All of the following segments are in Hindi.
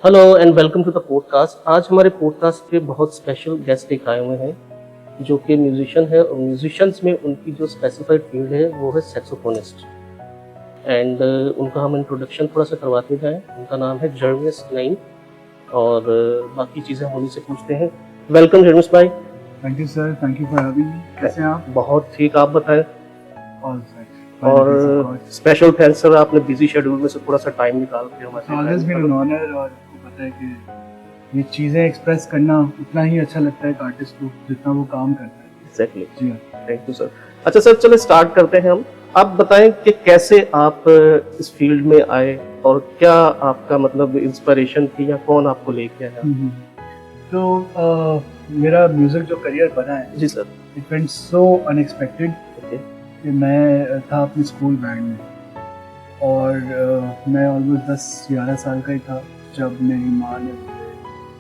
Hello and welcome to the podcast. आज हमारे पॉडकास्ट पे बहुत स्पेशल गेस्ट एक आए हुए हैं जो कि म्यूजिशियन है और म्यूजिशियंस में उनकी जो स्पेसिफाइड फील्ड है वो है सैक्सोफोनिस्ट। एंड उनका हम इंट्रोडक्शन थोड़ा सा करवाते जाएं। उनका नाम है जर्मिस नाइन और बाकी चीज़ें हम उन्हीं से पूछते हैं। वेलकम जर्मिस भाई। Thank you sir, thank you for having मी। कैसे हैं आप? बहुत ठीक, आप बताएं। ऑल और स्पेशल थैंक्स सर, आपने बिजी शेड्यूल में से थोड़ा सा टाइम निकाल के हमारे ऑलवेज बीन एन ऑनर। और आपको पता है कि ये चीज़ें एक्सप्रेस करना उतना ही अच्छा लगता है एक आर्टिस्ट को जितना वो काम करता है। एग्जैक्टली जी हाँ, थैंक यू सर। अच्छा सर, चलो स्टार्ट करते हैं हम। आप बताएं कि कैसे आप इस फील्ड में आए और क्या आपका मतलब इंस्पिरेशन थी या कौन आपको लेके आया? तो मेरा म्यूजिक जो करियर बना है, जी sir. It went so unexpected कि मैं था अपने स्कूल बैंड में और मैं ऑलमोस्ट 10-11 साल का ही था जब मेरी माँ ने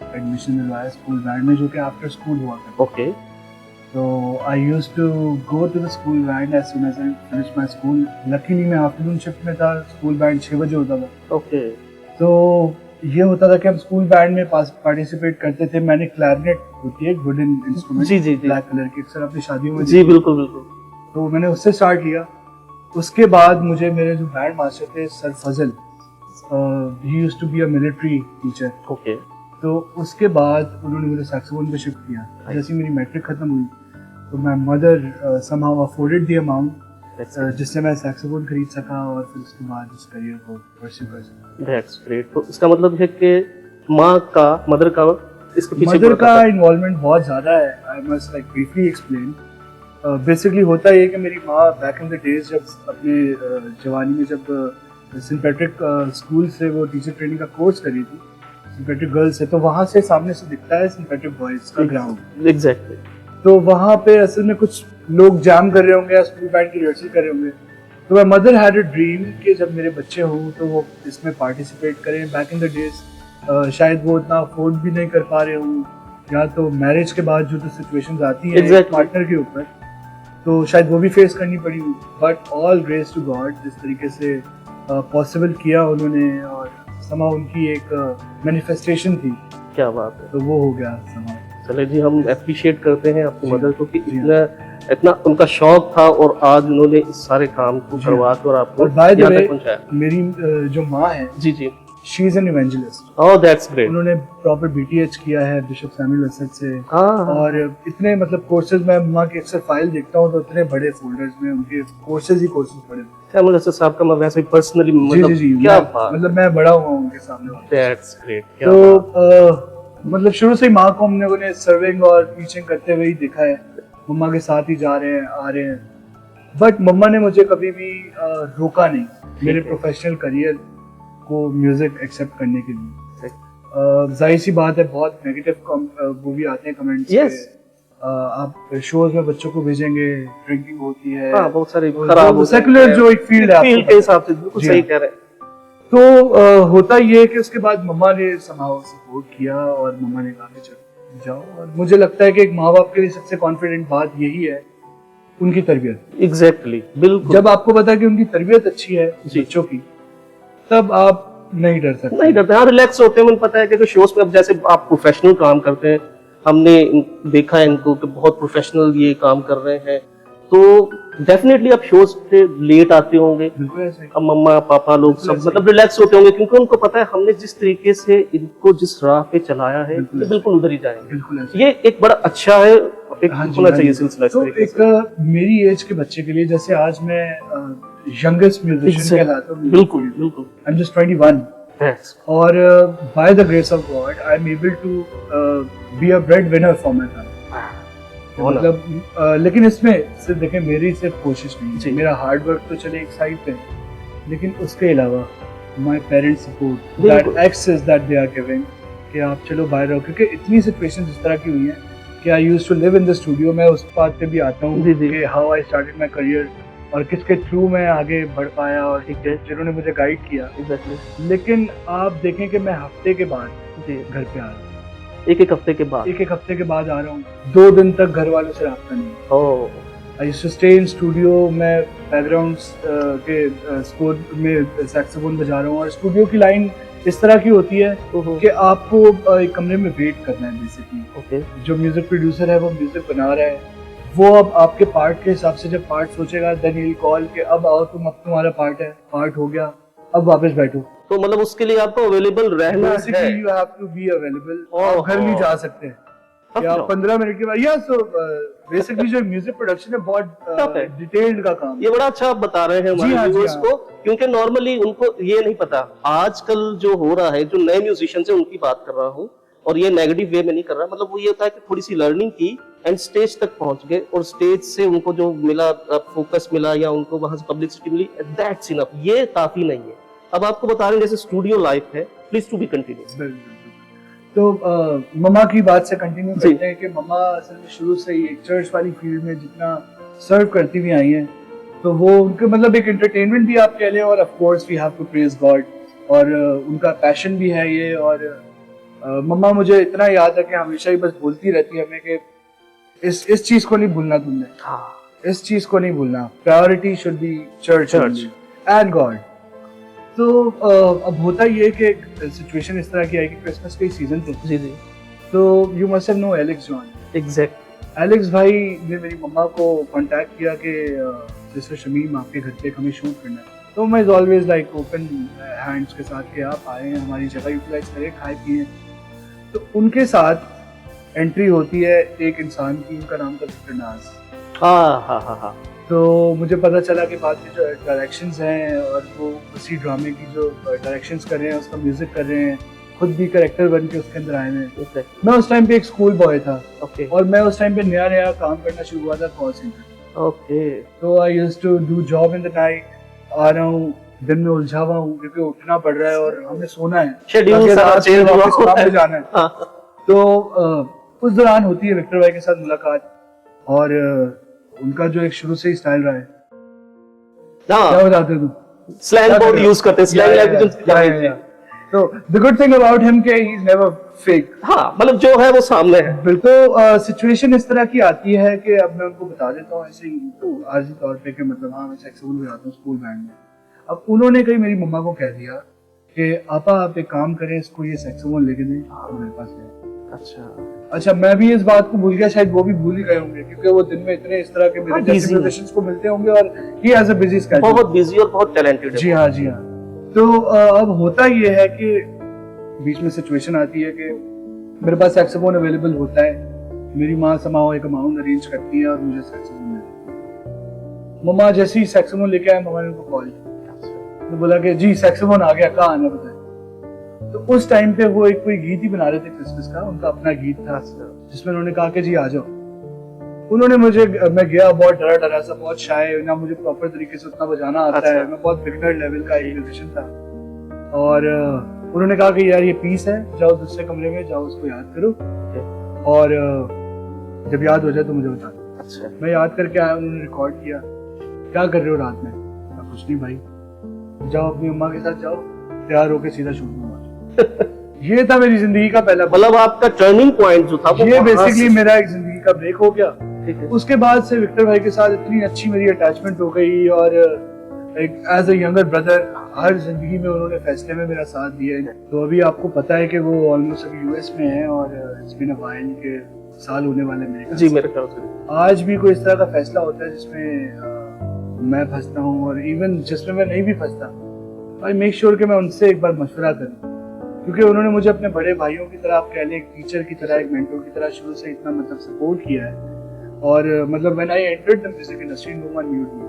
एडमिशन दिलवाया स्कूल बैंड में, जो कि आफ्टर स्कूल हुआ करता। ओके। तो I used to go to the school band as soon as I finish my school. Luckily मैं आफ्टरनून शिफ्ट में था, स्कूल बैंड 6 बजे होता था। ओके। तो ये होता था कि हम स्कूल बैंड में पार्टिसिपेट करते थे। मैंने क्लैरिनेट होती है, वुडन इंस्ट्रूमेंट, जी जी जी। ब्लैक कलर की, अक्सर अपनी शादियों में जी बिल्कुल बिल्कुल। तो मैंने उससे स्टार्ट किया। उसके बाद मुझे मेरे जो बैंड मास्टर थे sir Fazal, he used to be a military teacher. Okay. तो उसके बाद उन्होंने मुझे सैक्सोफोन पे शिफ्ट किया। जैसे मेरी मैट्रिक खत्म हुई तो my mother somehow afforded the amount जिससे मैं सैक्सोफोन खरीद सका और फिर उसके बाद इस करियर को परस्यू कर सका। That's great. तो इसका मतलब है कि मदर का इसके पीछे मदर का इन्वॉल्वमेंट बहुत ज़्यादा है। I must like briefly explain. Basically होता ये कि मेरी माँ बैक इन द डेज जब अपने जवानी में जब सेंट पैट्रिक स्कूल से वो टीचर ट्रेनिंग का कोर्स करी थी, सेंट पैट्रिक गर्ल्स से, तो वहाँ से सामने से दिखता है सेंट पैट्रिक बॉयज का ग्राउंड। एग्जैक्टली। तो वहाँ पे असल में कुछ लोग जैम कर रहे होंगे या स्कूल बैंड की रिहर्सल कर रहे होंगे। तो my mother had a dream कि जब मेरे बच्चे हों तो वो इसमें पार्टिसिपेट करें। बैक इन द डेज शायद वो इतना अफोर्ड भी नहीं कर पा रहे हों, या तो मैरिज के बाद जो सिचुएशंस आती है पार्टनर के ऊपर, तो शायद वो भी फेस करनी पड़ी। But all grace to God, जिस तरीके से पॉसिबल किया उन्होंने और समा उनकी एक मैनिफेस्टेशन थी। क्या बात है। तो वो हो गया समा। चले जी, हम अप्रिशिएट करते हैं आपकी मदर को कि इतना उनका शौक था और आज उन्होंने इस सारे काम को करवा कर आपको यहाँ तक पहुंचाया। मेरी जो माँ है, जी जी, she is an evangelist. Oh that's great. उन्होंने प्रॉपर बीटीएच किया है बिशप सैमुअल वेसेट से। हाँ। और इतने मतलब कोर्सेज, मैं माँ की अक्सर फाइल देखता हूँ तो इतने बड़े फोल्डर्स में उनके कोर्सेज ही कोर्सेज पड़े। सैमुअल वेसेट साहब का मैं वैसे पर्सनली मतलब जी, क्या बात, मतलब मैं बड़ा हुआ उनके सामने। That's great. तो मतलब शुरू से ही माँ को हम लोगों ने सर्विंग और टीचिंग करते हुए ही देखा है। मम्मा के साथ ही जा रहे हैं, आ रहे हैं। बट मम्मा ने मुझे कभी भी रोका नहीं मेरे प्रोफेशनल करियर को म्यूजिक एक्सेप्ट करने के लिए। जाहिर सी बात है, बहुत नेगेटिव वो भी आते हैं कमेंट्स। yes. आप शोज में बच्चों को भेजेंगे, ड्रिंकिंग होती है, बहुत सारी खराब सेकुलर जो एक फील्ड है फील्ड के हिसाब से बिल्कुल सही कह रहे हैं। तो होता ये है कि उसके बाद मम्मा ने समाव सपोर्ट किया और मम्मा ने कहा कि चलो जाओ। और मुझे लगता है कि एक माँ बाप के लिए सबसे कॉन्फिडेंट बात यही है उनकी तरबियत। एग्जैक्टली बिल्कुल। जब आपको पता है कि उनकी तरबियत अच्छी है बच्चों की, तब आप नहीं डर सकते। नहीं डरते, हाँ रिलैक्स होते हैं। मुझे पता है कि शोज पे अब जैसे आप प्रोफेशनल काम करते हैं, हमने देखा है इनको कि बहुत प्रोफेशनल ये काम कर रहे हैं, तो डेफिनेटली आप शोज पे लेट आते होंगे। अब मम्मा पापा लोग सब मतलब रिलैक्स होते होंगे क्योंकि उनको पता है हमने जिस तरीके से इनको जिस राह पे चलाया है बिल्कुल उधर ही जाएंगे। ये एक बड़ा अच्छा है, एक होना चाहिए सिलसिला। तो एक मेरी एज के बच्चे के लिए, जैसे आज मैं यंगेस्ट म्यूजिशियन कहलाता हूं, बिल्कुल बिल्कुल, आई एम जस्ट 21 और by the grace of God I am able to be a bread winner for my family. मतलब लेकिन इसमें सिर्फ देखें मेरी सिर्फ कोशिश नहीं, मेरा हार्ड वर्क तो चले एक साइड पे, लेकिन उसके अलावा my parents support, that access that they are giving कि आप चलो बाहर रहो। क्योंकि इतनी सिचुएशंस इस तरह की हुई हैं कि I used to live in the studio. मैं उस बात पे भी आता हूँ कि how I started my career और किसके थ्रू मैं आगे बढ़ पाया और जिन्होंने मुझे गाइड किया। लेकिन आप देखें कि मैं हफ्ते के बाद घर पे आ रहा हूँ, एक हफ्ते के बाद आ रहा हूँ। 2 दिन तक घर वालों से राब्ता नहीं। I used to stay in studio. मैं बैकग्राउंड के स्कोर में सैक्सोफोन बजा रहा हूँ और स्टूडियो की लाइन इस तरह की होती है ओहो, कि आपको एक कमरे में वेट करना है बेसिकली। ओके, जो म्यूजिक प्रोड्यूसर है वो म्यूजिक बना रहा है, वो अब आपके पार्ट के हिसाब से जब पार्ट सोचेगा देन ही कॉल के अब आओ तुम, अब तुम्हारा पार्ट है, पार्ट हो गया, अब वापस बैठो। तो मतलब उसके लिए आपको अवेलेबल रहना है। Basically you have to be available. आप ओहो। घर नहीं जा सकते Tough या job. 15 मिनट के बाद या सो बेसिकली जो म्यूजिक प्रोडक्शन है बहुत Tough है। डिटेल्ड का काम है। ये बड़ा अच्छा आप बता रहे हैं जी हमारे हाँ, जी व्यूअर्स हाँ। को, क्योंकि नॉर्मली उनको ये नहीं पता। आजकल जो हो रहा है, जो नए म्यूजिशियंस हैं उनकी बात कर रहा हूँ, और ये नेगेटिव वे में नहीं कर रहा, मतलब वो ये होता है कि थोड़ी सी लर्निंग की एंड स्टेज तक पहुंच गए, और स्टेज से उनको जो मिला, फोकस मिला, या उनको वहां से पब्लिसिटी मिली, दैट्स इनफ, ये काफी नहीं है। अब आपको बता रहे हैं जैसे स्टूडियो लाइफ है, प्लीज टू बी कंटिन्यू। तो मम्मा की बात से कंटिन्यू जी। करते हैं कि मम्मा असल में शुरू से ही एक चर्च वाली फील्ड में जितना सर्व करती हुई आई हैं, तो वो उनके मतलब एक एंटरटेनमेंट भी आप कह लें, और of course we have to praise God, और उनका पैशन भी है ये। और मम्मा मुझे इतना याद है कि हमेशा ही बस बोलती रहती है हमें कि इस चीज को नहीं भूलना तुमने, हाँ, इस चीज को नहीं भूलना, priority should be church and God. तो अब होता ये कि एक सिचुएशन इस तरह की आई कि क्रिसमस के सीजन थे, जी जी, तो you must have know Alex John. Exact, Alex भाई ने मेरी मम्मा को कांटेक्ट किया कि जैसे शमीम आपके घर पे हमें शूट करना है, तो मैं ऑलवेज लाइक ओपन हैंड्स के साथ कि आप आए, हमारी जगह यूटिलाइज करें, खाए पिए। तो उनके साथ एंट्री होती है एक इंसान की, उनका नाम था विक्टर नाज। हाँ हाँ हाँ हाँ, तो मुझे पता चला कि बाद में जो डायरेक्शंस हैं और वो उसी ड्रामे की जो डायरेक्शंस कर रहे हैं, उसका म्यूजिक कर रहे हैं, खुद भी कैरेक्टर बन के उसके अंदर आए हैं। exact, मैं उस टाइम पे एक स्कूल बॉय था, ओके और मैं उस टाइम पे नया नया काम करना शुरू हुआ था कॉल सेंटर। ओके, तो I used to do job in the night, आ रहा हूँ दिन में उलझा हुआ हूँ क्योंकि उठना पड़ रहा है और हमें सोना है, शेड्यूल ताकि सारा रात चेंज में हुआ वापस काम पे जाना है। हाँ, तो उस दौरान होती है विक्टर भाई के साथ मुलाकात, और उनका जो एक शुरू से ही स्टाइल रहा है। क्या हाँ, बताते तुम? स्लैंग क्या बहुत कर रहे हो? यूज करते हैं, स्लैंग लैंग्वेज। तो the good thing about him कि ही इज नेवर फेक। हाँ, मतलब जो है वो सामने है। बिल्कुल सिचुएशन इस तरह की आती है कि अब मैं उनको बता देता हूँ ऐसे ही तो आर्जी तौर पे कि मतलब हाँ मैं सैक्सोफोन बजाता हूँ स्कूल बैंड में। अब उन्होंने कहीं मेरी मम्मा को कह दिया कि आपा आप एक काम करें, इसको ये सैक्सोफोन लेके दें, मेरे पास है। अच्छा, मैं भी इस बात को भूल गया, शायद वो भी भूल ही गए होंगे क्योंकि वो दिन में इतने इस तरह के मेरे जैसे म्यूजिशियंस को मिलते होंगे, और he has a busy schedule. बहुत बिजी और बहुत टैलेंटेड है। जी हाँ, जी हाँ। तो अब होता ये है कि बीच में सिचुएशन आती है कि मेरे पास सैक्सोफोन अवेलेबल होता है, मेरी माँ समाओ एक अमाउंट अरेंज करती है और मुझे सैक्सोफोन मिलता है। मम्मा जैसे ही सैक्सोफोन लेके आए, मम्मा ने उनको कॉल किया, तो बोला कि जी सैक्सोफोन आ गया, कहाँ आना बताए। तो उस टाइम पे वो एक कोई गीत ही बना रहे थे क्रिसमस का, उनका अपना गीत था जिसमें उन्होंने कहा कि जी आ जाओ। उन्होंने मुझे, मैं गया बहुत डरा डरा सा, बहुत शाय, ना मुझे प्रॉपर तरीके से उतना बजाना आता है, मैं बहुत बिगनर लेवल का एक म्यूजिशियन था। और उन्होंने कहा कि यार ये पीस है, जाओ दूसरे कमरे में जाओ, उसको याद करो और जब याद हो जाए तो मुझे बता दो। अच्छा, मैं याद करके आया, उन्होंने रिकॉर्ड किया। क्या कर रहे हो रात में? कुछ नहीं भाई, जाओ अपनी अम्मा के साथ जाओ, तैयार होके सीधा शूट में। ये था मेरी जिंदगी का पहला, मतलब आपका टर्निंग पॉइंट जो था वो ये बेसिकली मेरा एक जिंदगी का ब्रेक हो गया। ठीक है। उसके बाद से विक्टर भाई के साथ इतनी अच्छी मेरी अटैचमेंट हो गई, और एक एज अ यंगर ब्रदर हर जिंदगी में उन्होंने फैसले में मेरा साथ दिया है। तो अभी आपको पता है कि वो ऑलमोस्ट अभी यूएस में है, और इट्स बीन अ व्हाइल के साल होने वाले मेरे जी, मेरे ख्याल से आज भी कोई इस तरह का फैसला होता है जिसमें मैं फंसता हूँ, और इवन जिसमें मैं नहीं भी फंसता, आई मेक श्योर कि मैं उनसे एक बार मशवरा करूँ, क्योंकि उन्होंने मुझे अपने बड़े भाइयों की तरह, आप कह लें एक टीचर की तरह, एक मेंटर की तरह शुरू से इतना मतलब सपोर्ट किया है। और मतलब when I entered the music industry, no one knew me.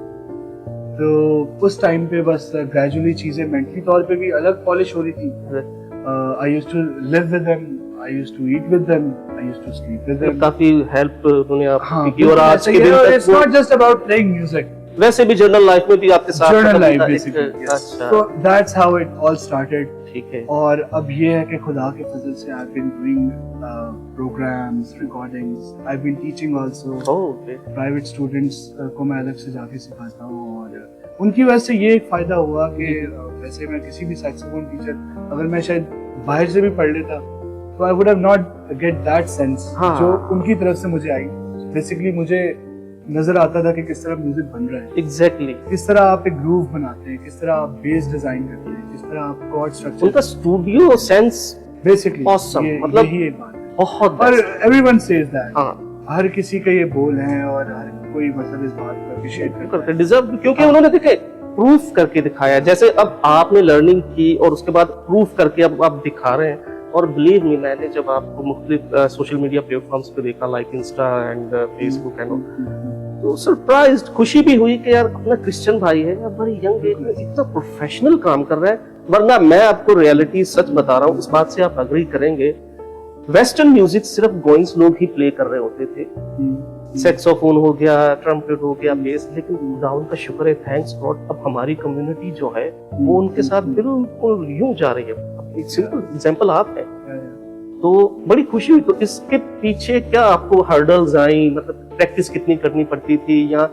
तो उस टाइम पे बस ग्रेजुअली चीजें मेंटली तौर पे भी अलग पॉलिश हो रही थी। I used to live with them, I used to eat with them, I used to sleep with them. काफी हेल्प उन्होंने आपकी की, हाँ, और आज के दिन तक it's not just about playing music, वैसे भी जर्नल लाइफ में भी आपके साथ जर्नल खत्म लाइफ होता है। बेसिकली। अच्छा, so that's how it all started. ठीक है। और अब ये है कि खुदा के फजल से I have been doing programmes, recordings, I have been teaching also. Okay, private students को मैं अलग से जाके सिखाता हूँ, और उनकी वजह से ये एक फायदा हुआ कि वैसे मैं किसी भी सैक्सोफोन टीचर, अगर मैं शायद बाहर से भी पढ़ लेता तो I would have not get that sense हाँ। जो उनकी तरफ से मुझे आई। बेसिकली मुझे नजर आता था कि किस तरह म्यूजिक बन रहा है, एग्जैक्टली किस तरह आप एक ग्रूव बनाते हैं, किस तरह आप बेस डिजाइन करते हैं, किस तरह आप कॉर्ड स्ट्रक्चर, उनका स्टूडियो सेंस बेसिकली awesome, मतलब यही एक बात है। बहुत और best। एवरीवन सेज दैट, हाँ हर किसी का ये बोल है और हर कोई मतलब इस बात को अप्रिशिएट करता करते डिजर्व, क्योंकि उन्होंने देखे प्रूफ करके दिखाया। जैसे अब आपने लर्निंग की और उसके बाद प्रूफ करके अब आप दिखा रहे हैं। और बिलीव मी, मैंने जब आपको मुख्तलिफ सोशल मीडिया प्लेटफॉर्म्स पे देखा, like Insta and Facebook and all, तो सरप्राइज्ड, खुशी भी हुई कि यार अपना क्रिश्चियन भाई है, बड़ी यंग एज में इतना प्रोफेशनल काम कर रहा है। वरना मैं आपको रियलिटी सच बता रहा हूँ, इस बात से आप अग्री करेंगे, वेस्टर्न म्यूजिक सिर्फ गोइंग्स लोग ही प्ले कर रहे होते थे। सैक्सोफोन हो गया, ट्रम्पेट हो गया, बेस, लेकिन खुदा उनका शुक्र है, थैंक्स गॉड, अब हमारी कम्युनिटी जो है वो उनके साथ बिल्कुल यूं जा रही है। अब एक सिंपल एग्जांपल आप है, तो बड़ी खुशी हुई। तो इसके पीछे क्या आपको हर्डल्स आई, मतलब प्रैक्टिस कितनी करनी पड़ती थी, या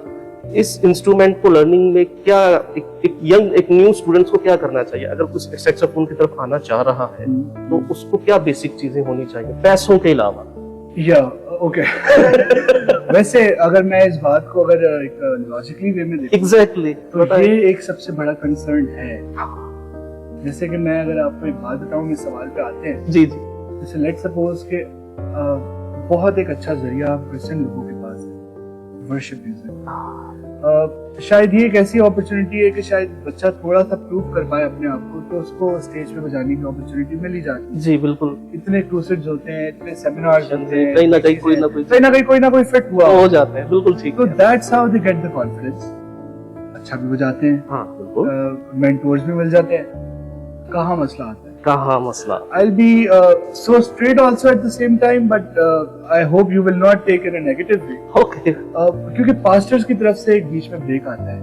इस इंस्ट्रूमेंट को लर्निंग में क्या एक न्यू स्टूडेंट्स को क्या करना चाहिए अगर कुछ सैक्सोफोन की तरफ आना चाह रहा है, तो उसको क्या बेसिक चीजें होनी चाहिए पैसों के अलावा? या ओके वैसे अगर मैं इस बात को अगर एक लॉजिकली वे में देखूं, एग्जैक्टली तो ये एक सबसे बड़ा कंसर्न है। जैसे कि मैं अगर आपको एक बात बताऊं, इस सवाल पे आते हैं। जी जी, जैसे लेट सपोज के बहुत एक अच्छा जरिया क्रिश्चियन लोगों के पास है, वर्शिप म्यूजिक। शायद ये एक ऐसी अपॉर्चुनिटी है कि शायद बच्चा थोड़ा सा प्रूव कर पाए अपने आप को, तो उसको स्टेज पे बजाने की अपॉर्चुनिटी मिली जाती है। जी बिल्कुल। इतने क्रूसेड्स होते हैं, इतने सेमिनार्स होते हैं, कहीं ना कहीं कोई ना कोई फिट हुआ हो जाते हैं। बिल्कुल ठीक तो है। That's how they get the confidence. अच्छा भी बजाते हैं, हाँ बिल्कुल। मेंटोर्स भी मिल जाते हैं। कहाँ मसला आता है? कहाँ मसला? I'll be so straight also at the same time, but I hope you will not take it in a negative way. Okay. क्योंकि पास्टर्स की तरफ से एक बीच में ब्रेक आता है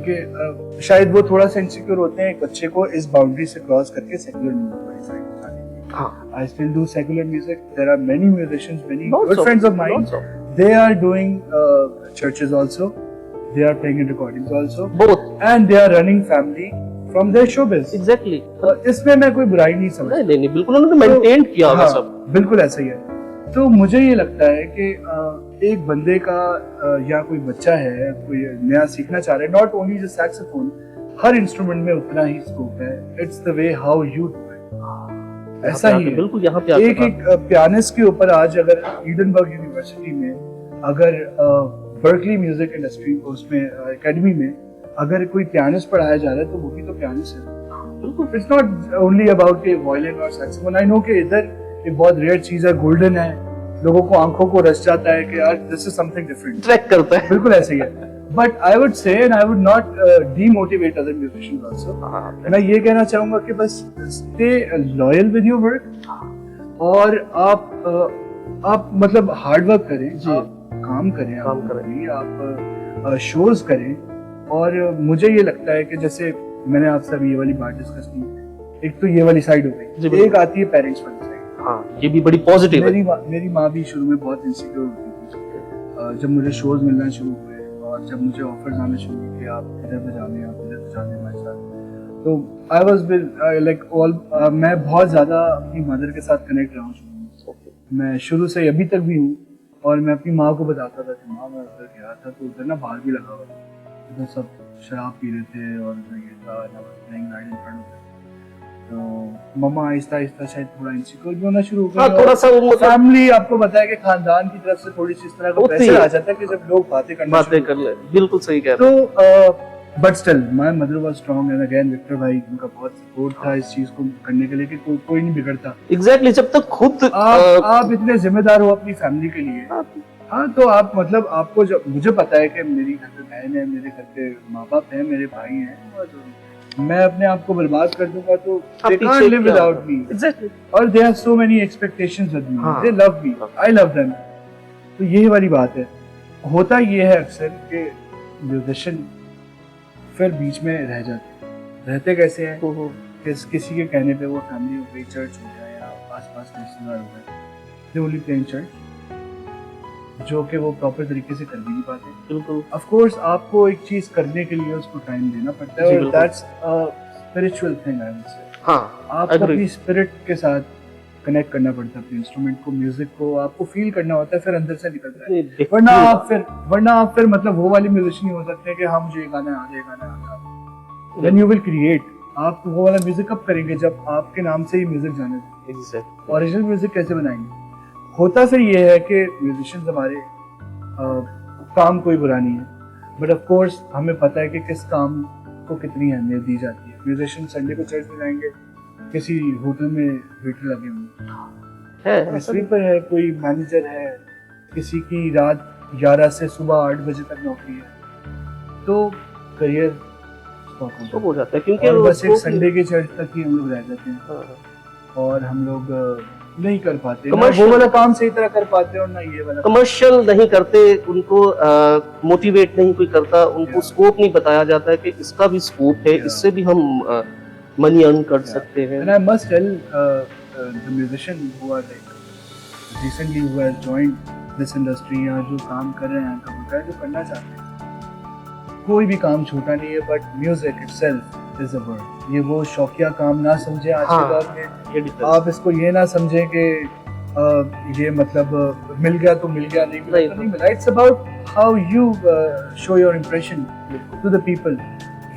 कि शायद वो थोड़ा सा इनसिक्योर होते हैं एक बच्चे को इस बाउंड्री से क्रॉस करके सेकुलर म्यूजिक वाली साइड उठाने की। हाँ, I still do secular music. There are many musicians, many Lots good of- friends of mine. lots of. They are doing churches also. They are playing in recordings also, both and they are running family from their showbiz. Exactly. इसमें मैं कोई बुराई नहीं समझता। नहीं बिल्कुल, उन्होंने मेंटेन किया होगा हाँ, सब। बिल्कुल ऐसा ही है। तो मुझे ये लगता है कि एक बंदे का या कोई बच्चा है, कोई नया सीखना चाह रहा है, not only just saxophone, her instrument में उतना ही स्कोप है। It's the way how you do it, ऐसा ही है। बिल्कुल यहाँ पे एक पियानिस्ट के ऊपर आज अगर ईडनबर्ग यूनिवर्सिटी में, अगर बर्कली म्यूजिक इंडस्ट्री उसमें एकेडमी में अगर कोई पियानिस्ट पढ़ाया जा रहा है, तो वो भी तो पियानिस्ट है। It's not only about A violin और सैक्सोफोन। आई नो कि इधर एक बहुत रेयर चीज है, गोल्डन है, लोगों को आंखों को रच जाता है कि यार this is something different, track करता है। बिल्कुल ऐसे ही है। बट आई वुड से, and I would not demotivate other musicians also, मैं ये कहना चाहूंगा कि बस stay loyal with your work, और आप मतलब हार्ड वर्क करें, आप काम करें, आप शोज करें। और मुझे ये लगता है कि जैसे मैंने आपसे अभी ये वाली बात डिस्कस की, एक तो ये वाली साइड हो गई, एक आती है पेरेंट्स वाली साइड। हाँ, ये भी बड़ी पॉजिटिव है। मेरी माँ भी शुरू में बहुत इनसिक्योर होती थी। जब मुझे शोज मिलना शुरू हुए और जब मुझे ऑफर्स आने शुरू हुए कि आप इधर बजाने, आप इधर बजाने हमारे साथ, तो आई वाज लाइक मैं बहुत ज्यादा अपनी मदर के साथ कनेक्ट रहा हूँ शुरू में। मैं शुरू से अभी तक भी हूँ, और मैं अपनी माँ को बताता था कि माँ मैं उधर गया था, तो उधर ना बाहर भी लगा हुआ था, उधर सब शराब पी रहे थे और उधर ये था, राइट इन फ्रंट ऑफ। तो मम्मा आहिस्ता आहिस्ता शायद थोड़ा इनसिक्योर भी होना शुरू हो गया। थोड़ा सा फैमिली आपको बताया कि खानदान की तरफ से थोड़ी सी इस तरह का प्रेशर आ जाता है कि जब लोग बातें कर ले। बिल्कुल सही कह रहे हैं। तो but still my mother was strong, and again Victor भाई उनका बहुत सपोर्ट था इस चीज को करने के लिए कि कोई नहीं बिगड़ता। एग्जैक्टली, जब तक खुद आप इतने जिम्मेदार हो अपनी फैमिली के लिए, हाँ, तो आप मतलब आपको जब, मुझे पता है कि मेरी घर पे बहन है, मेरे घर पे माँ बाप है, मेरे भाई हैं, और मैं अपने आप को बर्बाद कर दूंगा तो they can't live without me. Exactly. और they have so many expectations with me. हाँ. They love me. I love them. तो यही वाली बात है। होता ये है अक्सर कि म्यूजिशियन फिर बीच में रह जाते हैं। रहते कैसे हैं? किसी के कहने पे वो फैमिली हो गई, चर्च हो गया, या आस-पास रिश्तेदार हो गए, they only play in church, जो कि वो प्रॉपर तरीके से कर भी नहीं पाते। बिल्कुल। ऑफ कोर्स आपको एक चीज करने के लिए उसको टाइम देना पड़ता है, और that's a spiritual thing I would से। हाँ, आप अपनी स्पिरिट के साथ कनेक्ट करना पड़ता है अपने इंस्ट्रूमेंट को, म्यूजिक को आपको फील करना होता है, फिर अंदर से निकलता है। नहीं, वरना आप फिर मतलब वो वाले म्यूजिशियन नहीं हो सकते कि हाँ मुझे ये गाना आ जाए। व्हेन यू विल क्रिएट, आप वो वाला म्यूजिक कब करेंगे जब आपके नाम से ही म्यूजिक जाने देंगे। Exactly. ओरिजिनल म्यूजिक कैसे बनाएंगे? होता फिर ये है कि म्यूजिशियंस हमारे काम कोई बुरा नहीं है, बट ऑफ कोर्स हमें पता है कि किस काम को कितनी अहमियत दी जाती है। म्यूजिशियन संडे को चर्च में जाएंगे, किसी होटल में वेटर लगे होंगे, है स्वीपर है, कोई मैनेजर है, किसी की रात 11 से सुबह 8 बजे तक नौकरी है, तो करियर सब हो जाता है क्योंकि और बस एक उसको- संडे के चर्च तक ही हम लोग रह जाते हैं हाँ। और हम लोग नहीं कर पाते, ना Commercial- वो वाला काम सही तरह कर पाते और ना ये वाला। कमर्शियल नहीं करते, उनको मोटिवेट नहीं कोई करता, उनको Yeah. स्कोप नहीं बताया जाता है कि इसका भी स्कोप है, Yeah. इससे भी हम मनी अर्न कर सकते हैं। And I must tell the musician who are like recently who has joined this industry या जो काम कर रहे हैं, कबूतर जो करना चाहते हैं, कोई भी काम छोटा नहीं है, but music itself is a word. ये वो शौकिया काम ना समझे आज के दौर में, ये difference। आप इसको ये ना समझें कि ये मतलब मिल गया तो मिल गया, नहीं मिला तो नहीं मिला। It's about how you show your impression to the people,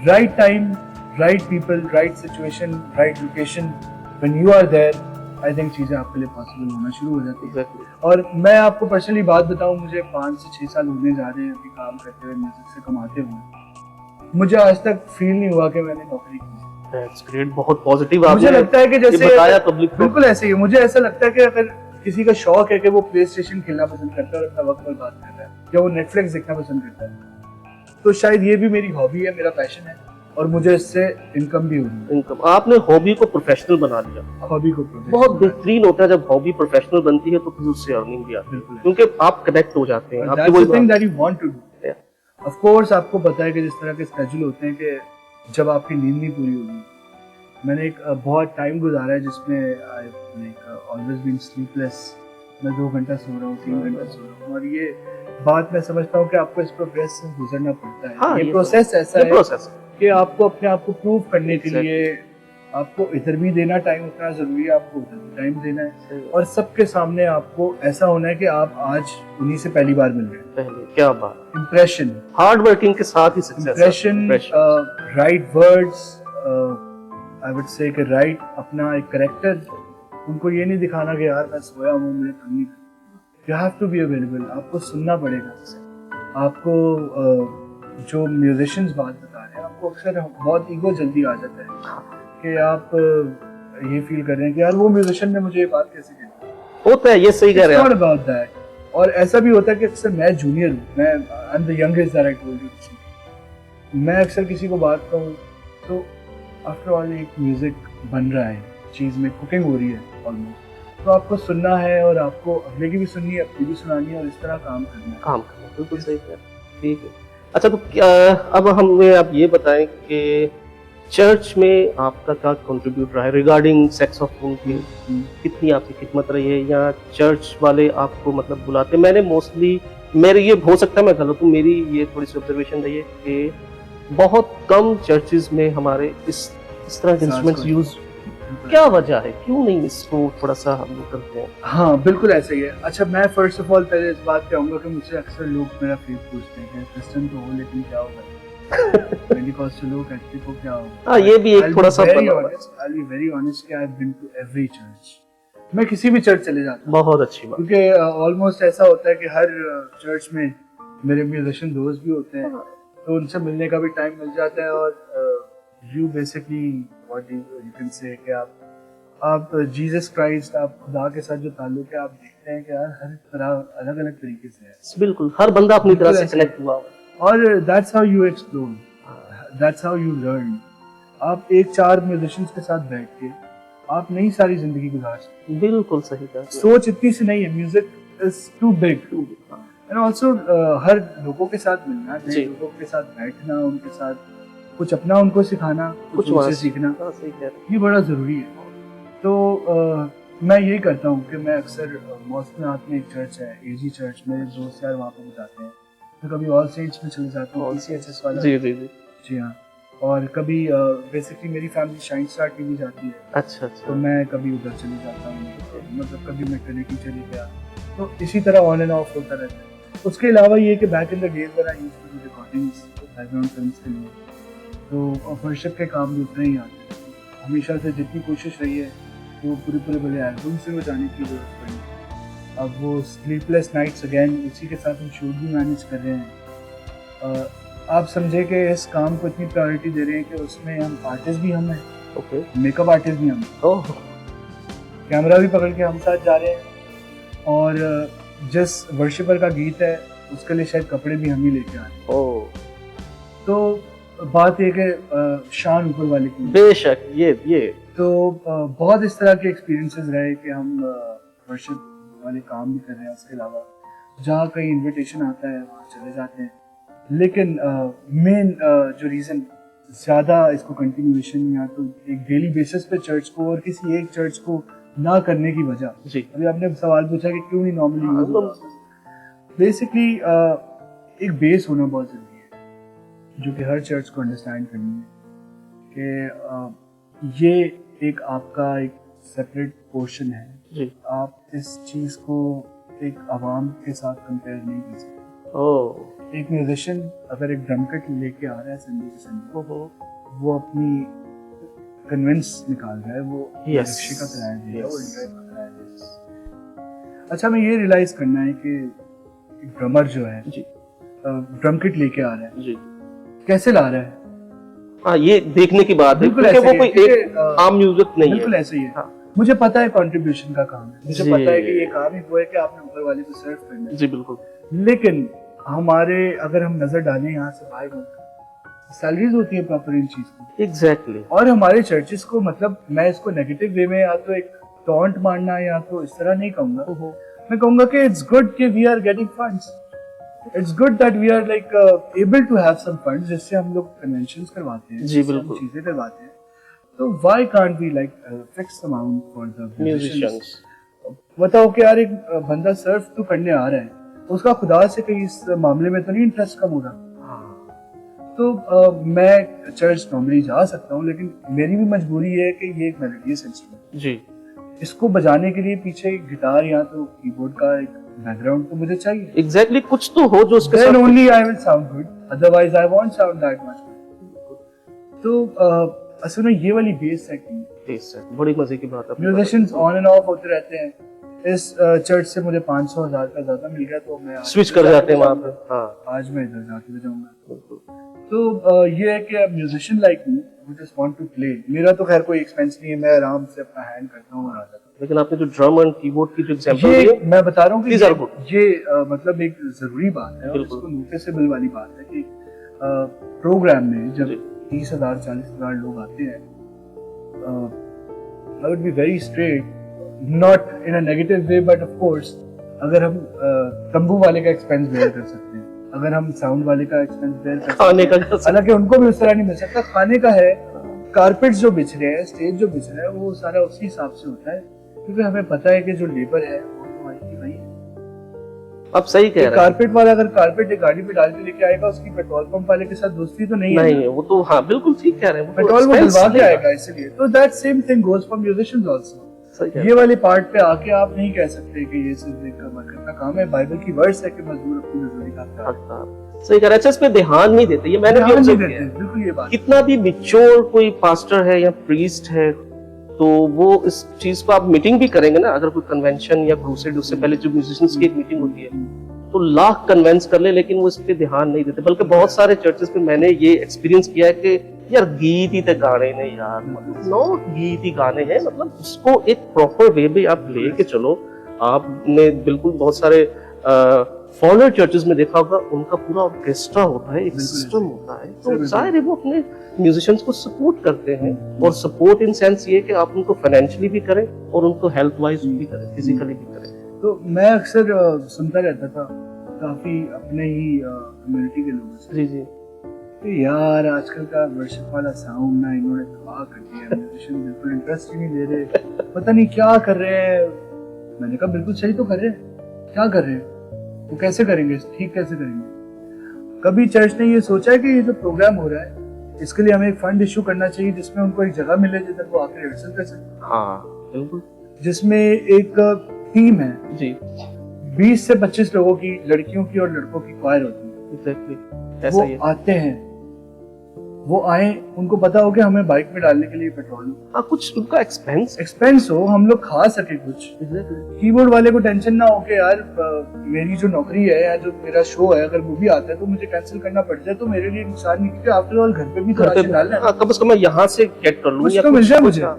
right time, right people, right situation, right location, when you are there, I think चीजें आपके लिए पॉसिबल होना शुरू हो जाती है। Exactly. और मैं आपको पर्सनली बात बताऊं, मुझे 5 से 6 साल होने जा रहे हैं अभी काम करते हुए, म्यूजिक से कमाते हुए। मुझे आज तक फील नहीं हुआ कि मैंने नौकरी की। That's great, बहुत पॉजिटिव मुझे आपने लगता है कि जैसे बताया पब्लिक को। बिल्कुल ऐसे ही है। मुझे ऐसा लगता है कि अगर किसी का शौक है कि वो प्ले स्टेशन खेलना पसंद करता है और अपना वक्त बर्बाद करता है, या वो नेटफ्लिक्स देखना पसंद करता है, तो शायद ये भी मेरी हॉबी है, मेरा पैशन है, और मुझे इससे इनकम भी होगी। इनकम, आपने हॉबी को प्रोफेशनल बना लिया। हॉबी को बहुत बेहतरीन होता है जब हॉबी प्रोफेशनल बनती है, तो फिर उससे अर्निंग भी आती है, बिल्कुल। क्योंकि आप कनेक्ट हो जाते हैं। आपकी That's वही the thing बात- that you want to do. Of course, आपको पता है कि जिस तरह के स्केड्यूल होते हैं कि जब आपकी नींद नहीं पूरी होगी। मैंने एक बहुत टाइम गुजारा है जिसमें I like always been sleepless. मैं 2 घंटा सो रहा हूँ, 3 घंटा सो रहा हूँ, और ये बात मैं समझता हूँ कि आपको इस प्रोसेस से गुजरना पड़ता है। हाँ, ये ये प्रोसेस ऐसा ये है प्रोसेस कि आपको अपने आप को प्रूव करने के Exactly. लिए आपको इधर भी देना टाइम उतना जरूरी है, आपको उधर भी टाइम देना है, है। और सबके सामने आपको ऐसा होना है कि आप आज उन्हीं से पहली बार मिल रहे हैं। पहले क्या बात, इम्प्रेशन, हार्ड वर्किंग के साथ ही success. impression, right words, I would say कि right अपना एक करेक्टर, उनको ये नहीं दिखाना कि यार मैं सोया हूँ, मुझे काम नहीं करना। You have to be available, आपको सुनना पड़ेगा। आपको जो म्यूजिशियंस बात बता रहे हैं, आपको अक्सर बहुत ईगो जल्दी आ जाता है कि आप ये फील कर रहे हैं कि यार वो म्यूजिशियन ने मुझे ये बात कैसे कही। होता है, ये सही कह रहे हैं It's आप। not about that. और ऐसा भी होता है कि अक्सर मैं जूनियर हूँ, मैं I am the youngest that I told you. मैं अक्सर किसी को बात कहूँ तो आफ्टर ऑल एक म्यूजिक बन रहा है, चीज़ में कुकिंग हो रही है ऑलमोस्ट, तो आपको सुनना है और आपको अगले की भी सुननी है, अपनी भी सुनानी है, और इस तरह काम करना है। काम करना बिल्कुल सही कह रहे हैं। ठीक है, अच्छा तो क्या अब हमें आप ये बताएं कि चर्च में आपका क्या कंट्रीब्यूट रहा है रिगार्डिंग सेक्स ऑफ वुमेन की, कितनी आपकी खिदमत रही है, या चर्च वाले आपको मतलब बुलाते? मैंने मोस्टली, मेरे ये हो सकता है मैं गलत हूँ, मेरी ये थोड़ी सी ऑब्जर्वेशन रही है कि बहुत कम चर्चेज में हमारे इस तरह के इंस्ट्रूमेंट्स यूज, क्या वजह है, क्यों नहीं इसको थोड़ा सा हम लोग करते हैं? हाँ बिल्कुल ऐसा ही है। अच्छा, मैं फर्स्ट ऑफ ऑल पहले इस बात पे आऊंगा कि मुझसे अक्सर लोग मेरा फेथ पूछते हैं कि क्रिश्चियन तो हो लेकिन क्या होगा, पेंटिकॉस्टल हो, कैथोलिक हो, क्या होगा। हाँ, ये भी एक थोड़ा सा I'll बना हुआ है। be very honest कि I've been to every church. मैं किसी भी चर्च चले जाता हूँ, बहुत अच्छी बात। क्योंकि ऑलमोस्ट ऐसा होता है कि हर चर्च में मेरे म्यूजिशियन दोस्त भी होते हैं, तो उनसे मिलने का भी टाइम मिल जाता है। और you basically what you can say कि आप जीसस क्राइस्ट, आप खुदा के साथ जो ताल्लुक है, आप देखते हैं कि यार हर तरह अलग अलग तरीके से है। बिल्कुल, हर बंदा अपनी तरह से बिल्कुल कनेक्ट हुआ है। और that's how you explore, that's how you learn. आप एक 4 म्यूजिशियंस के साथ बैठ के आप नई सारी जिंदगी गुजार सकते बिल्कुल सही कहा। हैं। सोच इतनी सी नहीं है, music is too big. And also हर लोगों के साथ मिलना, नए जी। लोगों के साथ बैठना, उनके साथ कुछ अपना उनको सिखाना, कुछ वहाँ उनसे से- सीखना, हाँ, सही कह रहे हैं। ये बड़ा जरूरी है। तो मैं यही करता हूँ कि मैं अक्सर मौसमात में एक चर्च है, एजी चर्च, मेरे दोस्त यार वहाँ पे बताते हैं, मैं कभी ऑल सेंट्स में चले जाता हूँ, PCHS वाला। जी जी जी। जी हाँ, और कभी बेसिकली मेरी फैमिली शाइन स्टार टीवी जाती है, अच्छा तो अच्छा। मैं कभी उधर चले जाता हूँ, मतलब कभी मैटरनिटी चले गया, तो इसी तरह ऑन एंड ऑफ होता रहता है। उसके अलावा ये कि back in the days when I used to do recordings background films के लिए, तो वर्कशिप के काम भी उतने ही आते हैं। हमेशा से जितनी कोशिश रही है वो पूरे बड़े एल्बम से बचाने की जरूरत पड़ी। अब वो स्लीपलेस नाइट्स अगेन, उसी के साथ हम शूट भी मैनेज कर रहे हैं। आप समझे कि इस काम को इतनी प्रायोरिटी दे रहे हैं कि उसमें हम आर्टिस्ट भी हम हैं, ओके। मेकअप आर्टिस्ट भी हम हैं, ओह कैमरा भी पकड़ के हम साथ जा रहे हैं, और जिस वर्शिपर का गीत है उसके लिए शायद कपड़े भी हम ही लेके आ रहे हैं। ओह, तो बात ये कि शान ऊपर वाले की। बेशक ये तो बहुत इस तरह के एक्सपीरियंसेस रहे कि हम वर्शिप वाले काम भी कर रहे हैं, उसके अलावा जहाँ कहीं इनविटेशन आता है वहाँ चले जाते हैं। लेकिन मेन जो रीज़न ज़्यादा इसको कंटिन्यूएशन या तो एक डेली बेसिस पे चर्च को और किसी एक चर्च को ना करने की वजह, जी। अभी आपने सवाल पूछा कि क्यों नहीं नॉर्मली, बेसिकली एक बेस होना बहुत ज़रूरी है जो कि हर चर्च को अंडरस्टैंड करनी है कि ये एक आपका एक सेपरेट पोर्शन है जी। आप इस चीज को एक आवाम के साथ कंपेयर नहीं कर सकते। ओह एक म्यूजिशियन अगर एक ड्रम किट लेके आ रहा है संडे के संडे, ओहो, वो अपनी कन्विंस निकाल रहा है, वो Yes. रक्षी का कराया दे रहा है, वो Yes. enjoy कर रहा है। अच्छा, हमें ये रियलाइज करना है कि एक ड्रमर जो है जी ड्रम किट लेके आ रहा है, जी। कैसे ला रहा है, हाँ, ये देखने की बात है बिल्कुल क्योंकि ऐसे वो ही कोई है, क्योंकि, एक आम म्यूजिक नहीं बिल्कुल है। ऐसे ही है। हाँ। मुझे पता है कंट्रीब्यूशन का काम है, मुझे जी। पता है कि ये काम ही वो है कि आपने ऊपर वाले को सर्व करना है, जी बिल्कुल। लेकिन हमारे अगर हम नजर डालें यहाँ से बाहर मुल्क, सैलरीज होती है प्रॉपर इन चीज की, एग्जैक्टली। और हमारे चर्चेस को, मतलब मैं इसको नेगेटिव वे में या तो एक टॉन्ट मारना या तो इस तरह नहीं कहूंगा, मैं कहूंगा कि इट्स गुड कि we are getting funds, it's good that we are like able to have some funds, जिससे हम लोग कन्वेंशंस करवाते हैं, जी, जिससे हम बिल्कुल। चीजें करवाते हैं। तो why can't we like fix amount for the musicians. बताओ कि यार एक बंदा सर्व तो करने आ रहा है, उसका खुदा से कहीं इस मामले में तो नहीं इंटरेस्ट कम हो रहा। तो मैं चर्च नॉर्मली जा सकता हूँ, लेकिन मेरी भी मजबूरी है कि ये एक मेलोडियस इंस्ट्रूमेंट, जी इसको बजाने के लिए पीछे एक गिटार या तो कीबोर्ड का एक बैकग्राउंड तो मुझे चाहिए। एग्जैक्टली, कुछ तो हो जो उसके Then साथ। only I will sound good, otherwise I won't sound that much good. तो असल में ये वाली बेस सेटिंग, बड़ी मजे की बात है। म्यूजिशियंस ऑन एंड ऑफ होते रहते हैं। इस चर्च से मुझे 500,000 का ज्यादा मिल गया तो मैं स्विच कर जाते हैं वहां पे। हाँ आज मैं इधर जाके बजाऊंगा। बिल्कुल। तो ये है कि musician like me who just want to play, मेरा तो खैर कोई एक्सपेंस नहीं है, मैं आराम से अपना हैंड करता हूँ और आ जाता हूँ। लेकिन आपने जो ड्रम एंड कीबोर्ड की जो एग्जांपल दी ये है, मैं बता रहा हूँ कि These are good. ये मतलब एक जरूरी बात है और बिल्कुल। इसको नोटिसेबल वाली बात है कि प्रोग्राम में जब जी। 30,000 40,000 लोग आते हैं, आई would be very straight, not in a negative way, but of course अगर हम तंबू वाले का एक्सपेंस बेयर कर सकते हैं, अगर हम साउंड वाले का एक्सपेंस बेयर कर सकते खाने का हैं, हालांकि उनको भी उस तरह नहीं मिल सकता, खाने का है, कारपेट जो बिछ रहे हैं, स्टेज जो बिछ रहा है, वो सारा उसी हिसाब से होता है, क्योंकि हमें पता है कि जो लेबर है वो तो आएगी भाई है। आप सही कह रहे हैं। कारपेट वाला अगर कारपेट एक गाड़ी पे डाल के लेके आएगा, उसकी पेट्रोल पंप वाले के साथ दोस्ती तो नहीं नहीं है, है वो तो। हाँ बिल्कुल ठीक कह रहे हैं। पेट्रोल वो expense डलवा के लेगा। आएगा, इसलिए तो that same thing goes for musicians also. सही कह रहे ये वाले पार्ट पे आके आप नहीं कह सकते कि ये सिर्फ एक वर्कर का काम है, बाइबल की वर्ड्स है कि मजदूर अपनी मजदूरी करता है। हैं। सही कह रहे हैं। अच्छा, इस पे ध्यान नहीं देते, ये मैंने भी ध्यान नहीं observe देते, किया है। बिल्कुल ये बात। कितना भी मिच्योर कोई पास्टर है या प्रीस्ट है, तो वो इस चीज को आप मीटिंग भी करेंगे ना, अगर कोई कन्वेंशन या क्रूसेड, उससे पहले जो म्यूजिशियंस की एक मीटिंग होती है, तो लाख कन्वेंस कर ले, लेकिन वो इस पे ध्यान नहीं देते। बल्कि बहुत सारे चर्चेस पे मैंने ये एक्सपीरियंस किया है कि यार गीत ही तो गाने ने यार, मतलब नो गीत ही गाने हैं, मतलब उसको एक प्रॉपर वे में आप लेके चलो। आपने बिल्कुल बहुत सारे फॉरनर चर्चेस में देखा होगा, उनका पूरा ऑर्केस्ट्रा होता है, एक बिल्कुल सिस्टम होता है, तो बिल्कुल। जाहिर है वो अपने म्यूजिशियंस को सपोर्ट करते हैं। और सपोर्ट इन सेंस ये कि आप उनको फाइनेंशियली भी करें और उनको हेल्थ वाइज भी करें, फिजिकली भी करें। तो मैं अक्सर सुनता रहता था काफी अपने ही कम्युनिटी के लोगों से जी जी। कि यार आजकल का वर्शिप वाला साउंड ना इन्होंने तबाह कर दिया, म्यूजिशियन बिल्कुल इंटरेस्ट ही नहीं ले रहे, पता नहीं क्या कर रहे हैं। मैंने कहा बिल्कुल सही तो कर रहे हैं, क्या कर रहे हैं, वो कैसे करेंगे, ठीक कैसे करेंगे। कभी चर्च ने ये सोचा है कि ये जो प्रोग्राम हो रहा है इसके लिए हमें एक फंड इशू करना चाहिए जिसमें उनको एक जगह मिले जिधर वो आकर रिहर्सल कर सके, हाँ बिल्कुल, जिसमें एक टीम है जी 20 से 25 लोगों की, लड़कियों की और लड़कों की क्वायर होती है। एग्जैक्टली ऐसा वो ही है। आते हैं, वो आए, उनको पता हो कि हमें बाइक में डालने के लिए पेट्रोल हो, हाँ कुछ उनका एक्सपेंस हो, हम लोग खा सके कुछ। एग्जैक्टली कीबोर्ड वाले को टेंशन ना हो कि यार मेरी जो नौकरी है या जो मेरा शो है अगर वो भी आता है तो मुझे कैंसिल करना पड़ जाए तो मेरे लिए नुकसान नहीं, क्योंकि आफ्टर ऑल घर पे भी तो घर पे राशन डालना है, हाँ, कम से कम मैं यहाँ से गेट कर लूँ कुछ या तो मिल जाए कुछ, मुझे। हाँ,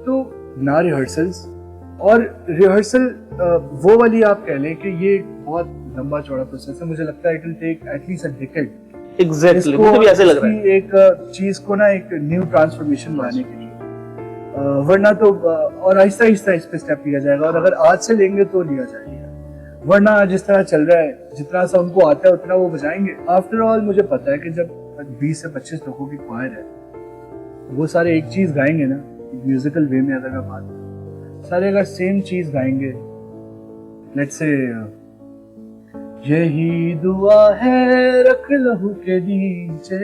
तो ना रिहर्सल्स, और रिहर्सल वो वाली आप कह लें कि ये बहुत लंबा चौड़ा प्रोसेस है, मुझे लगता है it will take at least a decade exactly मुझे भी ऐसे लग रहा है। एक चीज को ना एक न्यू ट्रांसफॉर्मेशन लाने के लिए, वरना तो और आहिस्ता आहिस्ता इस पे स्टेप लिया जाएगा, और अगर आज से लेंगे तो लिया जाएगा, वरना जिस तरह चल रहा है जितना सा उनको आता है उतना वो बजाएंगे। आफ्टर ऑल मुझे पता है कि जब 20 से 25 लोगों की क्वायर है, वो सारे एक चीज गाएंगे ना, म्यूजिकल वे में अगर मैं बात करूं, सारे अगर सेम चीज गाएंगे, लेट्स से यही दुआ है रख लहू के नीचे,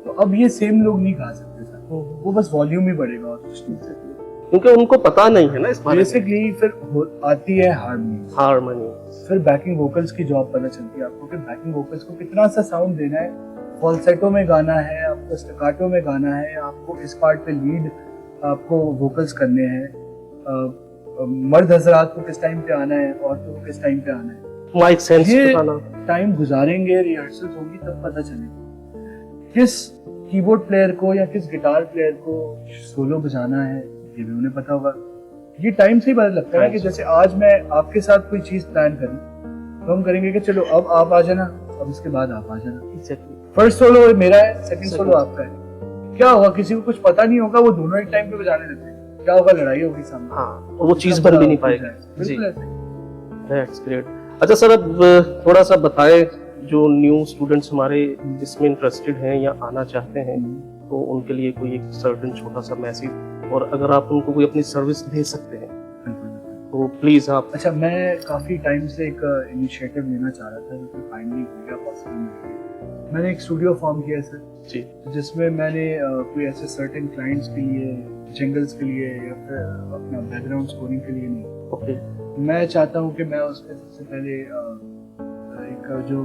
तो अब ये सेम लोग नहीं गा सकते सर, वो बस वॉल्यूम ही बढ़ेगा और कुछ नहीं सकते, क्योंकि उनको पता नहीं है ना इस बारे में। बेसिकली फिर आती है हार्मनी, फिर बैकिंग वोकल्स की जॉब पता चलती है आपको कि बैकिंग वोकल्स को कितना सा साउंड देना है, फॉल्सेटो में गाना है आपको, स्टैकाटो में गाना है आपको, इस पार्ट पे लीड आपको वोकल्स करने हैं, मर्द हजरात को किस टाइम पे आना है, औरतों को किस टाइम पे आना है, माइक सेंस ये बताना, टाइम गुजारेंगे, रिहर्सल्स होगी तब पता चलेगा किस कीबोर्ड प्लेयर को या किस गिटार प्लेयर को सोलो बजाना है, ये भी उन्हें पता होगा। ये टाइम से ही पता लगता है कि जैसे आज मैं आपके साथ कोई चीज प्लान करूं तो हम करेंगे कि चलो अब आप आ जाना, अब इसके बाद आप आ जाना, फर्स्ट सोलो मेरा है, सेकंड सोलो आपका है। क्या होगा, किसी को कुछ पता नहीं होगा, वो दोनों एक टाइम पे बजाने लगते हैं, क्या होगा, लड़ाई होगी सामने, हाँ वो चीज बन भी नहीं पाएगी। बिल्कुल ऐसे। That's great. अच्छा सर, अब थोड़ा सा बताएं, जो न्यू स्टूडेंट्स हमारे इसमें इंटरेस्टेड हैं या आना चाहते हैं, तो उनके लिए कोई एक सर्टेन छोटा सा मैसेज, और अगर आप उनको कोई अपनी सर्विस दे सकते हैं तो प्लीज आप। अच्छा, मैं काफी टाइम से एक इनिशिएटिव लेना चाह रहा था, जो फाइनली हो गया, पॉसिबल हो गया। मैंने एक स्टूडियो फॉर्म किया सर जी, जिसमें मैंने कोई ऐसे सर्टेन क्लाइंट्स के लिए, जिंगल्स के लिए या फिर अपना बैकग्राउंड स्कोरिंग के लिए नहीं, ओके, मैं चाहता हूँ कि मैं उसमें सबसे पहले एक जो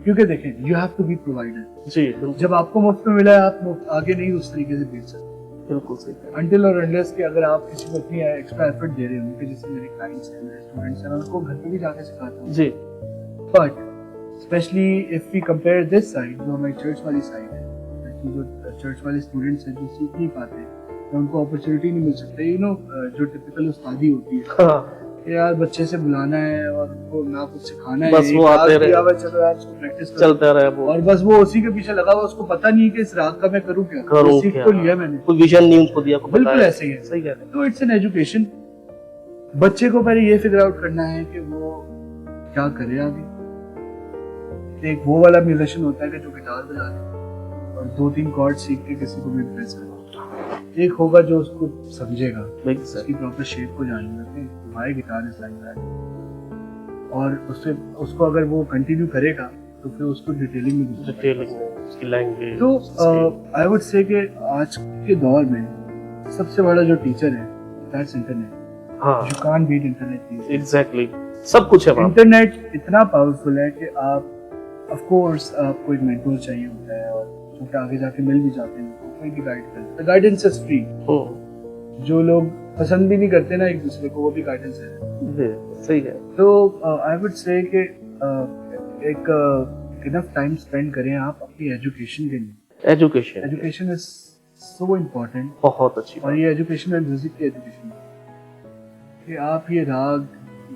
क्योंकि देखें, you have to be provider जी, जब आपको मुफ्त में मिला है आप आगे नहीं उस तरीके से भेज सकते, बिल्कुल सही, अनटिल और अनलेस कि अगर आप किसी को इतनी एक्स्ट्रा एफर्ट दे रहे हो कि जैसे मेरे क्लाइंट्स हैं, मेरे स्टूडेंट्स हैं, मैं उनको घर पे भी जाके सिखाता हूँ जी, but specially if we compare this side, जो हमारी चर्च वाली साइड है, जो चर्च वाले स्टूडेंट्स हैं जो सीख नहीं पाते, तो उनको अपॉर्चुनिटी नहीं मिल सकती, यू नो, जो टिपिकल उस्तादी होती है, हाँ, यार बच्चे से बुलाना है और उनको ना कुछ सिखाना है, बस वो आते रहे, चलो यार उसको प्रैक्टिस चलता रहे वो, और बस वो उसी के पीछे लगा हुआ, उसको पता नहीं है कि इस राग का मैं करूँ क्या, सीख तो लिया मैंने, कोई विजन नहीं उनको दिया, बिल्कुल ऐसे ही है, सही कह रहे हैं। तो इट्स एन एजुकेशन। बच्चे को पहले ये फिगर आउट करना है कि वो क्या करे आगे। एक वो वाला म्यूजिशियन होता है कि जो गिटार बजा ले और 2-3 कॉर्ड सीख के किसी को भी इम्प्रेस करे, एक होगा जो उसको समझेगा, उसकी प्रॉपर शेप को जानेगा कि my guitar is like that, और उसको अगर वो कंटिन्यू करेगा तो फिर उसको डिटेलिंग में उसकी लैंग्वेज। तो आई वुड से कि आज के दौर में सबसे बड़ा जो टीचर है दैट्स इंटरनेट। हाँ, you can't beat internet. Exactly, सब कुछ है। इंटरनेट इतना पावरफुल है कि आप ऑफ कोर्स आपको एक मेंटोर चाहिए होता है, और क्योंकि आगे जाके मिल भी जाते हैं, कोई भी गाइड करता है, गाइडेंस इज फ्री। जो लोग पसंद भी नहीं करते ना एक दूसरे को, वो भी गाइडेंस है, सही है। तो आई वुड से कि एक इनफ टाइम स्पेंड करें आप अपनी एजुकेशन के लिए। एजुकेशन इज सो इम्पोर्टेंट, बहुत अच्छी। और ये एजुकेशन है म्यूजिक की एजुकेशन, कि आप ये राग,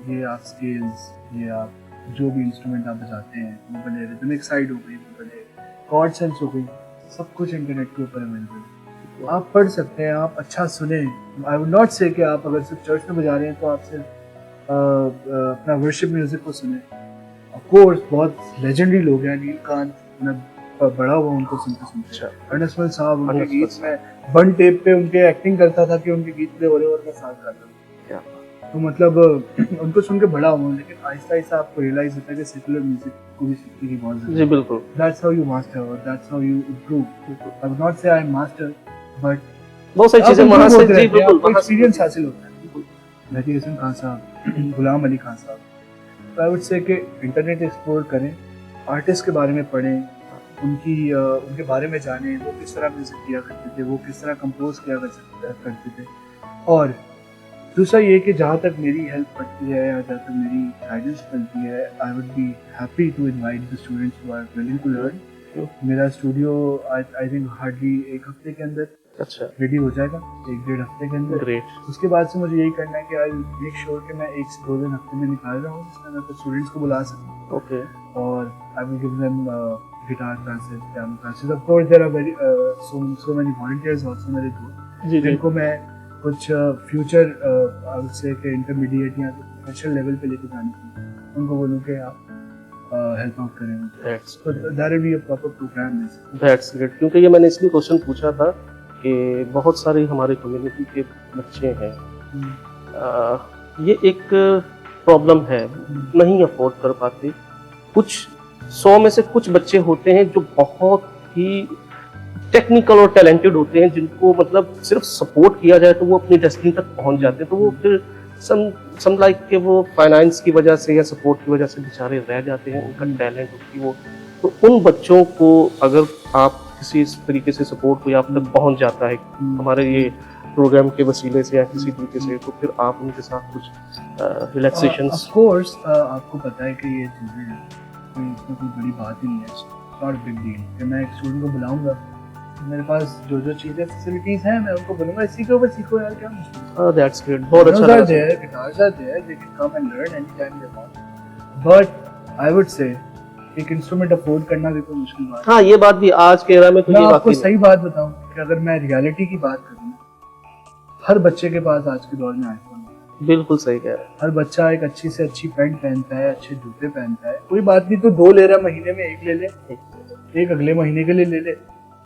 ये आप स्केल्स, ये आप जो भी इंस्ट्रूमेंट आप बजाते हैं, वो भले रिदमिक साइड हो गई, वो भले कॉर्ड सेंस हो गई, सब कुछ इंटरनेट के ऊपर अवेलेबल है। आप पढ़ सकते हैं, आप अच्छा सुने। आई वुड नॉट से कि आप अगर सिर्फ चर्च में बजा रहे हैं तो आप सिर्फ अपना वर्शिप म्यूजिक को सुने। ऑफ कोर्स बहुत लेजेंडरी लोग हैं, नीलकांत, मैं बड़ा हुआ उनको सुनते सुनते। अर्नस्टमल साहब, उनके गीत में बन टेप पे उनके एक्टिंग करता था कि उनके गीत प्ले हो रहे और मैं साथ गाता था। तो मतलब उनको सुन के बड़ा हुआ, लेकिन आहिस्ता आहिस्ता आपको रियलाइज होता है कि सेकुलर म्यूजिक को भी सीखने की बहुत जी जरूरत है। बिल्कुल दैट्स हाउ यू मास्टर और that's how you improve. I would not से आई एम मास्टर, बट बहुत सारी आप चीजें improve वहां से होते जी रहते हैं, बिल्कुल आपको वहां से एक्सपीरियंस हासिल होता है। मेहदी हसन खान साहब, गुलाम अली खान साहब, तो आई वुड से कि इंटरनेट एक्सप्लोर करें, आर्टिस्ट के बारे में पढ़ें, उनके बारे में जानें, वो किस तरह म्यूजिक किया करते थे, वो किस तरह कंपोज किया करते थे। और दूसरा ये कि जहाँ तक मेरी हेल्प पड़ती है या जहाँ तक मेरी गाइडेंस मिलती है, I would be happy to invite the students who are willing to learn. मेरा स्टूडियो आई थिंक हार्डली एक हफ्ते के अंदर अच्छा रेडी हो जाएगा, 1-1.5 हफ्ते के अंदर। ग्रेट उसके बाद से मुझे यही करना है कि आई मेक श्योर कि मैं 1 से 2 दिन हफ्ते में निकाल रहा हूँ जिसमें मैं स्टूडेंट्स को बुला सकूँ, ओके और I will give them guitar classes, piano classes. Of course there are very so many volunteers also मेरे दोस्त, जी जी जिनको मैं कुछ फ्यूचर आई वुड से कि इंटरमीडिएट या प्रोफेशनल लेवल पे लेके जाने के लिए उनको बोलूँ कि आप हेल्प आउट करें। दैट्स तो that will be a proper programme. That's great, क्योंकि ये मैंने इसलिए क्वेश्चन पूछा था कि बहुत सारे हमारे कम्युनिटी के बच्चे हैं, ये एक प्रॉब्लम है, नहीं अफोर्ड कर पाते। कुछ 100 में से कुछ बच्चे होते हैं जो बहुत ही टेक्निकल और टैलेंटेड होते हैं, जिनको मतलब सिर्फ सपोर्ट किया जाए तो वो अपनी डेस्टिनी तक पहुंच जाते हैं। तो वो फिर सम लाइक के वो फाइनेंस की वजह से या सपोर्ट की वजह से बेचारे रह जाते हैं, उनका टैलेंट उसकी वो। तो उन बच्चों को अगर आप किसी तरीके से सपोर्ट कोई आप तक पहुंच जाता है हमारे ये प्रोग्राम के वसीले से या किसी तरीके से, तो फिर आप उनके साथ कुछ रिलैक्सेशन। ऑफ कोर्स आपको पता है कि ये चीज़ें हैं, कोई इसमें कोई बड़ी बात ही नहीं है, नॉट बिग डील कि मैं एक स्टूडेंट को बुलाऊंगा, मेरे पास जो जो चीज़ें फैसिलिटीज हैं मैं उनको बोलूंगा इसी के ऊपर सीखो यार, क्या मुश्किल है। दैट्स ग्रेट, बहुत अच्छा लगा। Guitars are there, they can come and learn any time they want, but I would say एक इंस्ट्रूमेंट अफोर्ड करना भी कोई मुश्किल बात है। हाँ ये बात भी आज के एरा में तो मैं ये आपको वाकई सही बात बताऊं कि अगर मैं रियलिटी की बात करूं, हर बच्चे के पास आज के दौर में आईफोन है। बिल्कुल सही कह रहे हैं। हर बच्चा एक अच्छी से अच्छी पैंट पहनता है, अच्छे जूते पहनता है, कोई बात नहीं तो 2 ले रहा महीने में 1 ले ले, एक अगले महीने के लिए ले ले,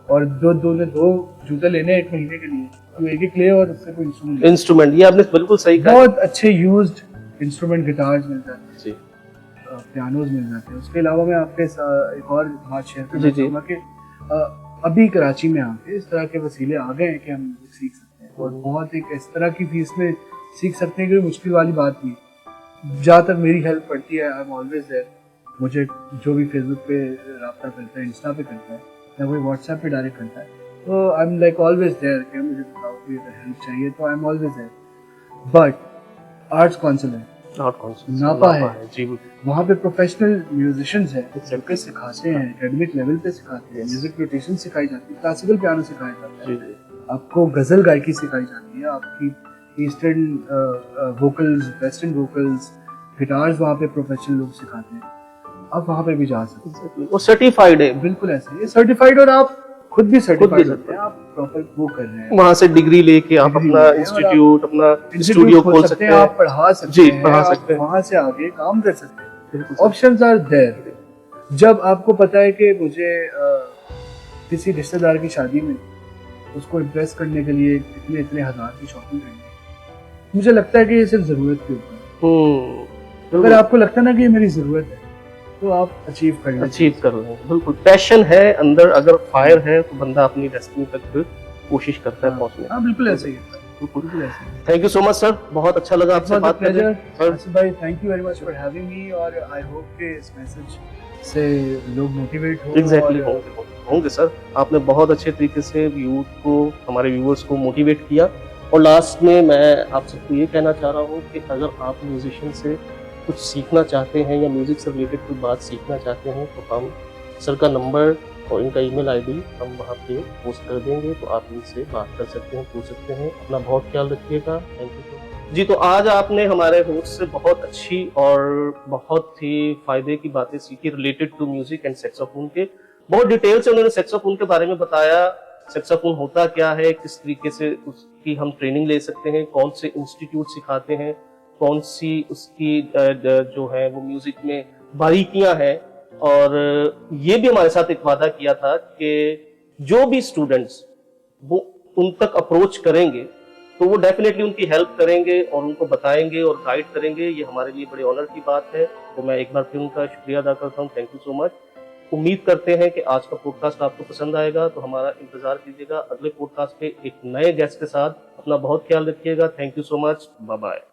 और दो जूते लेने 1 महीने के लिए, तो एक ले और उससे कोई इंस्ट्रूमेंट, ये आपने बिल्कुल सही कहा। बहुत अच्छे यूज्ड इंस्ट्रूमेंट गिटार्स मिल जाते हैं जी, पियानोज मिल जाते हैं। उसके अलावा मैं आपके साथ एक और बात शेयर करना जी, जी। चाहूँगा कि अभी कराची में आके इस तरह के वसीले आ गए हैं कि हम म्यूजिक सीख सकते हैं, और बहुत एक इस तरह की फीस में सीख सकते हैं कि मुश्किल वाली बात नहीं। जहाँ तक मेरी हेल्प पड़ती है, आई एम ऑलवेज देयर। मुझे जो भी फेसबुक पे रब्ता करता है, इंस्टा पे करता है, या कोई व्हाट्सएप पे डायरेक्ट करता है, तो I am like always there कि मुझे बताओ कि हेल्प चाहिए, तो I am always there. But arts council है, नॉट कॉन्शियस नापा है जी, वहाँ पे प्रोफेशनल म्यूजिशियंस हैं जो कि सिखाते हैं, एकेडमिक लेवल पे सिखाते हैं, म्यूजिक नोटेशन सिखाई जाती है, क्लासिकल पियानो सिखाया जाता है, जी, आपको गजल गायकी सिखाई जाती है, आपकी eastern vocals, western vocals, guitars वहाँ पे प्रोफेशनल लोग सिखाते हैं। आप वहाँ पे भी जा सकते हैं, वो सर्टिफाइड है, बिल्कुल ऐसे ही सर्टिफाइड, और आप खुद भी सर्टिफाइड certified हैं, आप प्रॉपर वो कर रहे हैं, वहां से डिग्री लेके आप डिग्री अपना लेके और इंस्टीट्यूट अपना इंस्टीट्यूट स्टूडियो खोल सकते हैं। आप पढ़ा सकते जी, हैं, पढ़ा आप सकते हैं। वहाँ से आगे काम कर सकते हैं। बिल्कुल सही। Options are there. जब आपको पता है कि मुझे किसी रिश्तेदार की शादी में उसको इम्प्रेस करने के लिए इतने हजार की शॉपिंग करनी है, मुझे लगता है कि ये सिर्फ जरूरत के ऊपर है। अगर आपको लगता है ना कि ये मेरी जरूरत है, तो आप अचीव कर लेंगे। अचीव कर रहे हैं, बिल्कुल पैशन है अंदर, अगर फायर है तो बंदा अपनी डेस्टिनी तक फिर कोशिश करता है पहुंचने। हाँ बिल्कुल ऐसे ही है, बिल्कुल ऐसे ही। Thank you so much sir, बहुत अच्छा लगा आपसे बात करके सर। आसिफ भाई, thank you very much for having me, और आई होप कि इस मैसेज से लोग मोटिवेट हो। एग्जैक्टली होंगे सर, आपने बहुत अच्छे तरीके से यूथ को, हमारे व्यूअर्स को मोटिवेट किया। और लास्ट में मैं आप सबको ये कहना चाह रहा हूँ कि अगर आप म्यूजिशियन से कुछ सीखना चाहते हैं या म्यूजिक से रिलेटेड कोई बात सीखना चाहते हैं, तो हम सर का नंबर और इनका ईमेल आईडी हम वहाँ पे पोस्ट कर देंगे, तो आप इनसे बात कर सकते हैं, पूछ सकते हैं। अपना बहुत ख्याल रखिएगा, थैंक यू सो मच जी। तो आज आपने हमारे होस्ट से बहुत अच्छी और बहुत ही फायदे की बातें सीखी related to music and saxophone के। बहुत डिटेल से उन्होंने सैक्सोफोन के बारे में बताया, सैक्सोफोन होता क्या है, किस तरीके से उसकी हम ट्रेनिंग ले सकते हैं, कौन से इंस्टीट्यूट सिखाते हैं, कौन सी उसकी जो है वो म्यूजिक में बारीकियां हैं। और ये भी हमारे साथ एक वादा किया था कि जो भी स्टूडेंट्स वो उन तक अप्रोच करेंगे तो वो डेफिनेटली उनकी हेल्प करेंगे और उनको बताएंगे और गाइड करेंगे। ये हमारे लिए बड़े ऑनर की बात है। तो मैं एक बार फिर उनका शुक्रिया अदा करता हूँ। Thank you so much. उम्मीद करते हैं कि आज का पॉडकास्ट आपको पसंद आएगा। तो हमारा इंतजार कीजिएगा अगले पॉडकास्ट पे एक नए गेस्ट के साथ। अपना बहुत ख्याल रखिएगा। Thank you so much. Bye bye.